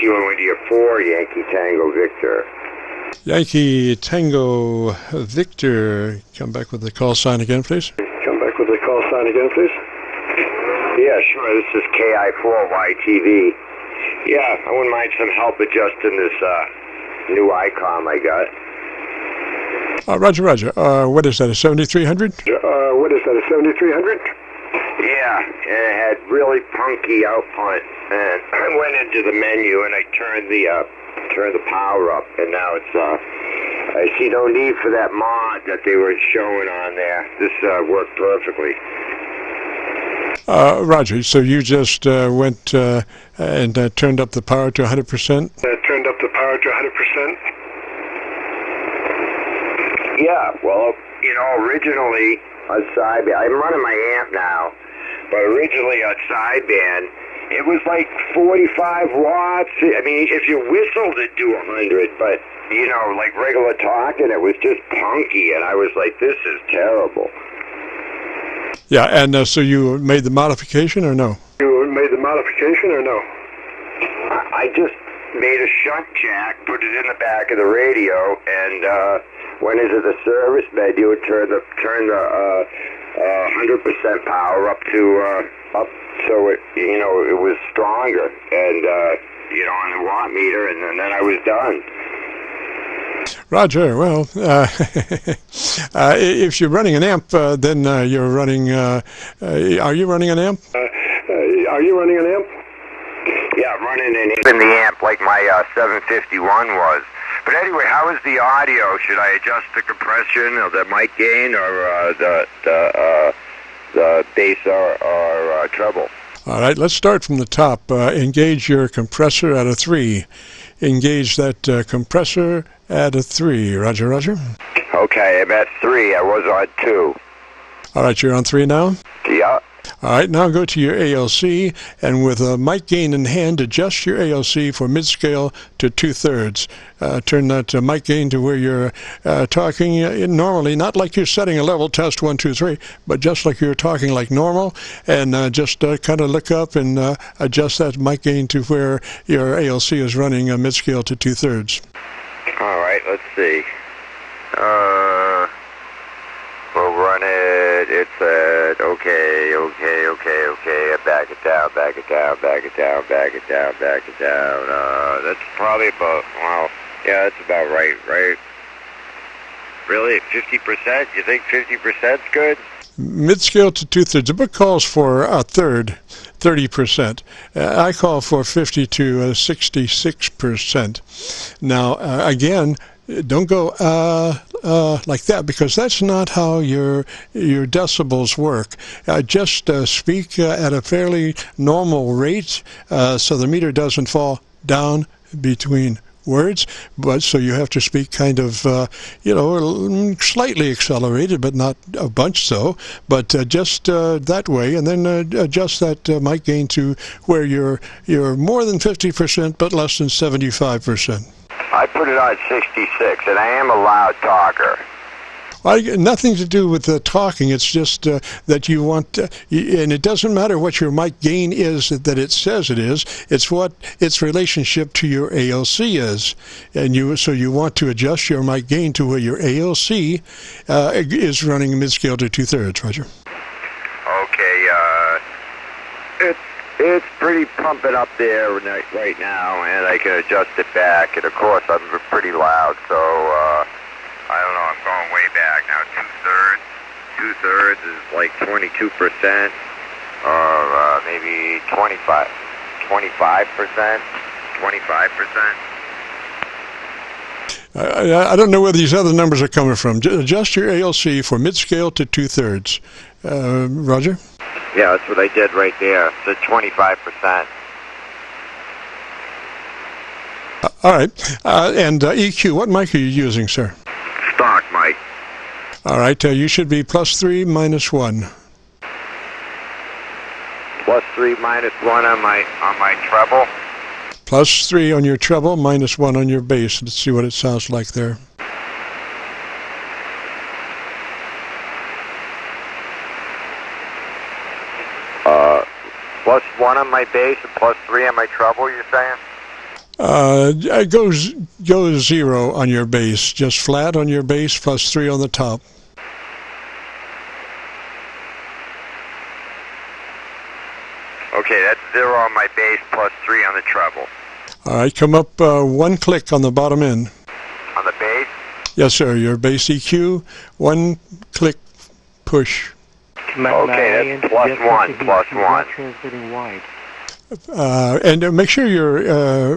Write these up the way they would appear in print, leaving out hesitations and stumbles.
Kilo India 4, Yankee Tango Victor. Yankee Tango Victor. Come back with the call sign again, please. Come back with the call sign again, please. Yeah, sure. This is KI4YTV. Yeah, I wouldn't mind some help adjusting this new ICOM I got. Roger. What is that, a 7300? What is that, a 7300? Yeah, and it had really punky output. And I went into the menu and I turned the power up, and now it's I see no need for that mod that they were showing on there. This worked perfectly. Roger, so you just went and turned up the power to 100%? Turned up the power to 100%? Yeah, well, originally on sideband, I'm running my amp now, but originally on sideband, it was like 45 watts. I mean, if you whistled, it'd do 100, but, like regular talking, it was just punky, and I was like, this is terrible. Yeah, and so you made the modification or no? You made the modification or no? I just made a shunt jack, put it in the back of the radio, and went into the service menu and turned the 100% power up so it it was stronger, and on the watt meter, and then I was done. Roger. Well, if you're running an amp, then you're running. Are you running an amp? Are you running an amp? Yeah, I'm running an amp in the amp like my 751 was. But anyway, how is the audio? Should I adjust the compression or the mic gain or the bass or treble? All right, let's start from the top. Engage your compressor at a 3. Engage that compressor at a 3. Roger. Okay, I'm at 3. I was on 2. All right, you're on 3 now? Yeah. All right, now go to your ALC, and with a mic gain in hand, adjust your ALC for mid-scale to 2/3. Turn that mic gain to where you're talking normally, not like you're setting a level test 1, 2, 3, but just like you're talking like normal, and just kind of look up and adjust that mic gain to where your ALC is running mid-scale to 2/3. All right, let's see. We'll run it. It's at okay. Back it down. That's probably about, yeah, that's about right? Really, 50%? You think 50%'s good? Mid-scale to 2/3. The book calls for a third, 30%. I call for 50 to 66%. Now, again, don't go like that, because that's not how your decibels work. Just speak at a fairly normal rate, so the meter doesn't fall down between words, but so you have to speak kind of, slightly accelerated, but not a bunch so, but just that way, and then adjust that mic gain to where you're more than 50%, but less than 75%. I put it on 66, and I am a loud talker. Nothing to do with the talking. It's just that you want, and it doesn't matter what your mic gain is that it says it is. It's what its relationship to your ALC is, and so you want to adjust your mic gain to where your ALC is running mid-scale to 2/3. Roger. Okay. It's pretty pumping up there right now, and I can adjust it back. And of course, I'm pretty loud, so I don't know. I'm going way back now. 2/3. 2/3 is like 22%, or maybe 25%. 25%. I don't know where these other numbers are coming from. Adjust your ALC for mid-scale to 2/3. Roger? Yeah, that's what I did right there. So 25%. All right. And EQ, what mic are you using, sir? Stock mic. All right. You should be +3 -1. +3 -1 on my treble. +3 on your treble, -1 on your bass. Let's see what it sounds like there. +1 on my bass and +3 on my treble, you're saying? Go 0 on your bass, just flat on your bass plus 3 on the top. Okay, that's 0 on my bass plus 3 on the treble. All right, come up 1 click on the bottom end. On the bass? Yes, sir. Your bass EQ, 1 click push. Okay, that's plus 1, plus 1. Transmitting wide. And make sure your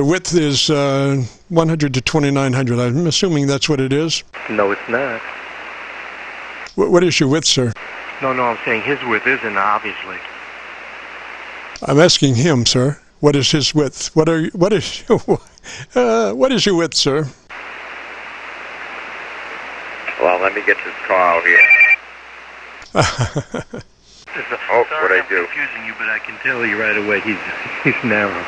width is 100 to 2900. I'm assuming that's what it is. No, it's not. What is your width, sir? No, I'm saying his width isn't, obviously. I'm asking him, sir. What is his width? What is your width, sir? Well, let me get this call here. Oh, what'd I do? I'm confusing you, but I can tell you right away he's narrow.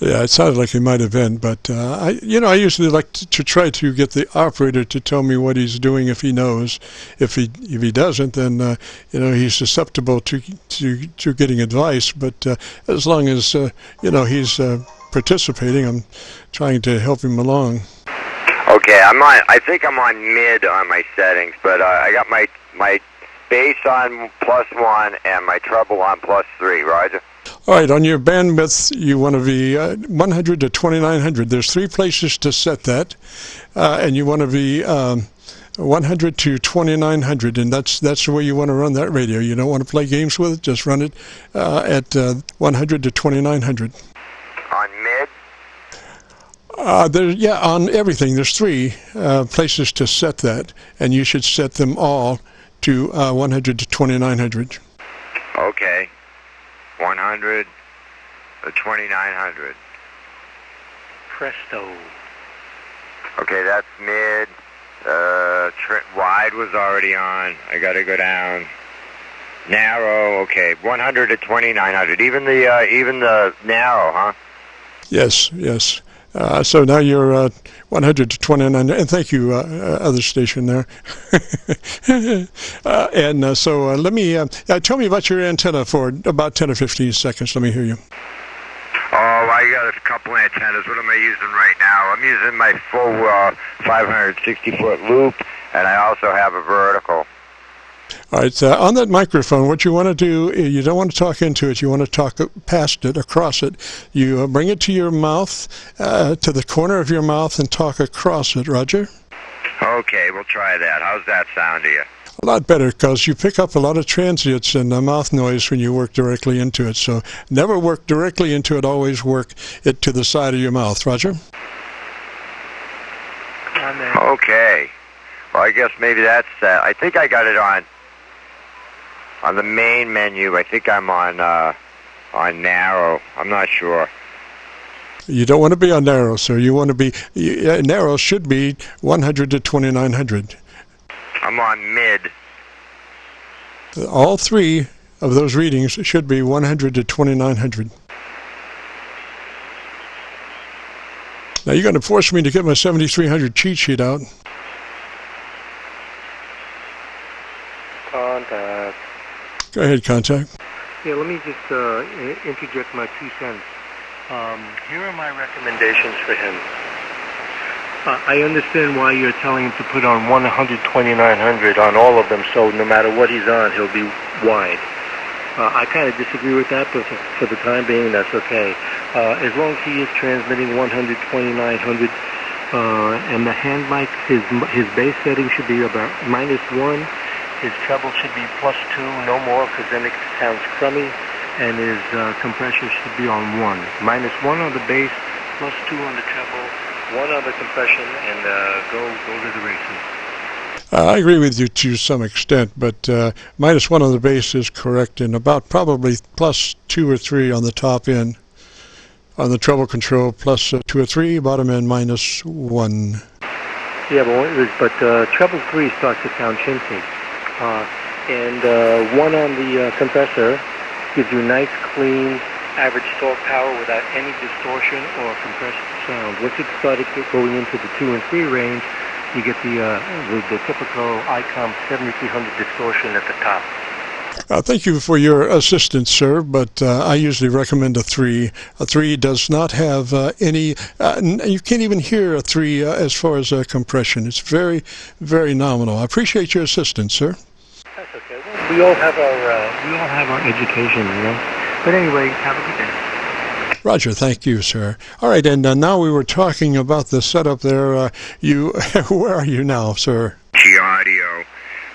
Yeah, it sounded like he might have been, but I usually like to try to get the operator to tell me what he's doing if he knows. If he doesn't, then he's susceptible to getting advice. But as long as he's participating, I'm trying to help him along. Okay, I think I'm on mid on my settings, but I got my bass on plus 1 and my treble on plus 3. Roger. All right, on your bandwidth, you want to be 100 to 2900. There's 3 places to set that, and you want to be 100 to 2900, and that's the way you want to run that radio. You don't want to play games with it. Just run it at 100 to 2900. On mid? On everything. There's 3 places to set that, and you should set them all to 100 to 2900. Okay. 100 to 2900. Presto. Okay, that's mid. Wide was already on. I got to go down. Narrow. Okay, 100 to 2900. Even the narrow, huh? Yes. So now you're 100 to 29, and thank you, other station there. So let me tell me about your antenna for about 10 or 15 seconds. Let me hear you. Oh, I got a couple antennas. What am I using right now? I'm using my full 560-foot loop, and I also have a vertical. All right, on that microphone, what you want to do, you don't want to talk into it. You want to talk past it, across it. You bring it to your mouth, to the corner of your mouth, and talk across it, Roger? Okay, we'll try that. How's that sound to you? A lot better, because you pick up a lot of transients and mouth noise when you work directly into it. So never work directly into it. Always work it to the side of your mouth. Roger? Okay. Well, I guess maybe that's I think I got it on the main menu. I think I'm on narrow. I'm not sure. You don't want to be on narrow, sir. You want to be narrow should be 100 to 2900. I'm on mid. All 3 of those readings should be 100 to 2900. Now you're going to force me to get my 7300 cheat sheet out. Contact. Go ahead, contact. Yeah, let me just interject my 2 cents. Here are my recommendations for him. I understand why you're telling him to put on 100-2900 on all of them, so no matter what he's on, he'll be wide. I kind of disagree with that, but for the time being, that's okay. As long as he is transmitting 100-2900, and the hand mic, his bass setting should be about -1. His treble should be +2, no more, because then it sounds crummy. And his compression should be on 1. -1 on the bass, +2 on the treble, 1 on the compression, and go to the races. I agree with you to some extent, but -1 on the bass is correct, and about probably +2 or 3 on the top end. On the treble control, +2 or 3, bottom end -1. Yeah, but treble 3 starts to sound chintzy. And 1 on the compressor gives you nice, clean, average torque power without any distortion or compressed sound. Once it started going into the 2 and 3 range, you get the typical ICOM 7300 distortion at the top. Thank you for your assistance, sir, but I usually recommend a 3. A 3 does not have any, you can't even hear a 3 as far as compression. It's very, very nominal. I appreciate your assistance, sir. That's okay. Well, we all have our education, you know. But anyway, have a good day. Roger, thank you, sir. All right, and now we were talking about the setup there. Where are you now, sir? Audio.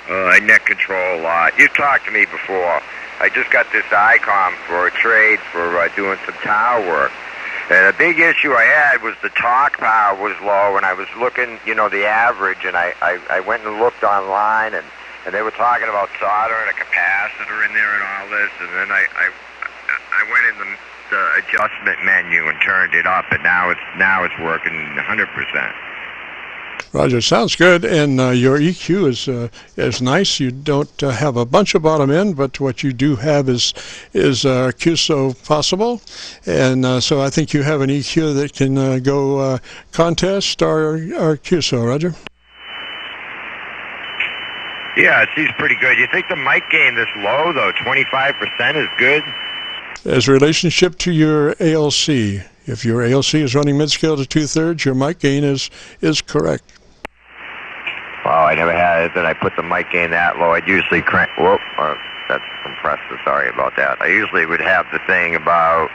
I net control a lot. You've talked to me before. I just got this ICOM for a trade for doing some tower work. And a big issue I had was the torque power was low, and I was looking, you know, the average, and I went and looked online, and they were talking about solder and a capacitor in there and all this, and then I went in the adjustment menu and turned it up, and now it's working 100%. Roger, sounds good, and your EQ is nice. You don't have a bunch of bottom end, but what you do have is Qso possible, and so I think you have an EQ that can go contest or Qso. Roger. Yeah, it seems pretty good. You think the mic gain this low though, 25% is good? As relationship to your ALC, if your ALC is running mid-scale to 2/3, your mic gain is correct. Wow, I never had it that I put the mic gain that low. I'd usually crank, whoop, that's compressor, sorry about that. I usually would have the thing about,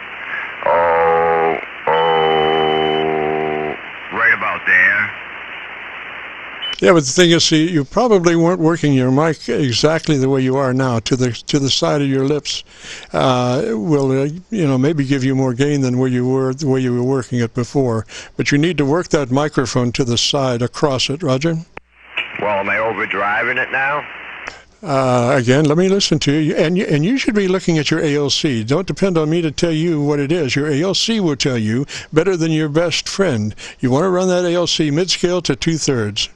right about there. Yeah, but the thing is, see, you probably weren't working your mic exactly the way you are now. To the side of your lips will, you know, maybe give you more gain than where you were the way you were working it before. But you need to work that microphone to the side across it, Roger. Well, am I overdriving it now? Again, let me listen to you, and you should be looking at your ALC. Don't depend on me to tell you what it is. Your ALC will tell you better than your best friend. You want to run that ALC mid-scale to 2/3.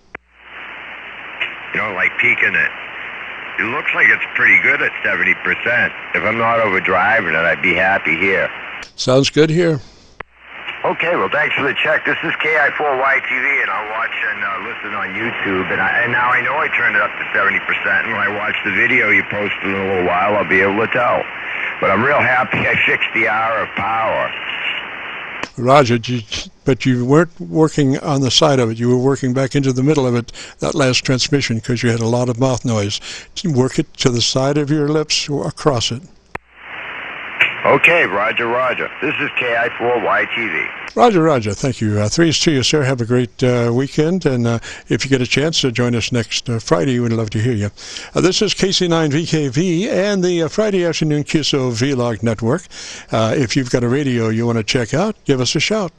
You know, like peaking it. It looks like it's pretty good at 70%. If I'm not overdriving it, I'd be happy here. Sounds good here. Okay, well, thanks for the check. This is KI4YTV, and I'll watch and listen on YouTube. And now I know I turned it up to 70%, and when I watch the video you posted in a little while, I'll be able to tell. But I'm real happy I fixed the hour of power. Roger, but you weren't working on the side of it. You were working back into the middle of it, that last transmission, because you had a lot of mouth noise. Work it to the side of your lips or across it. Okay, Roger, Roger. This is KI4YTV. Roger, Roger. Thank you. 3's to you, sir. Have a great weekend. And if you get a chance to join us next Friday, we'd love to hear you. This is KC9VKV and the Friday afternoon Qso-Vlog network. If you've got a radio you want to check out, give us a shout.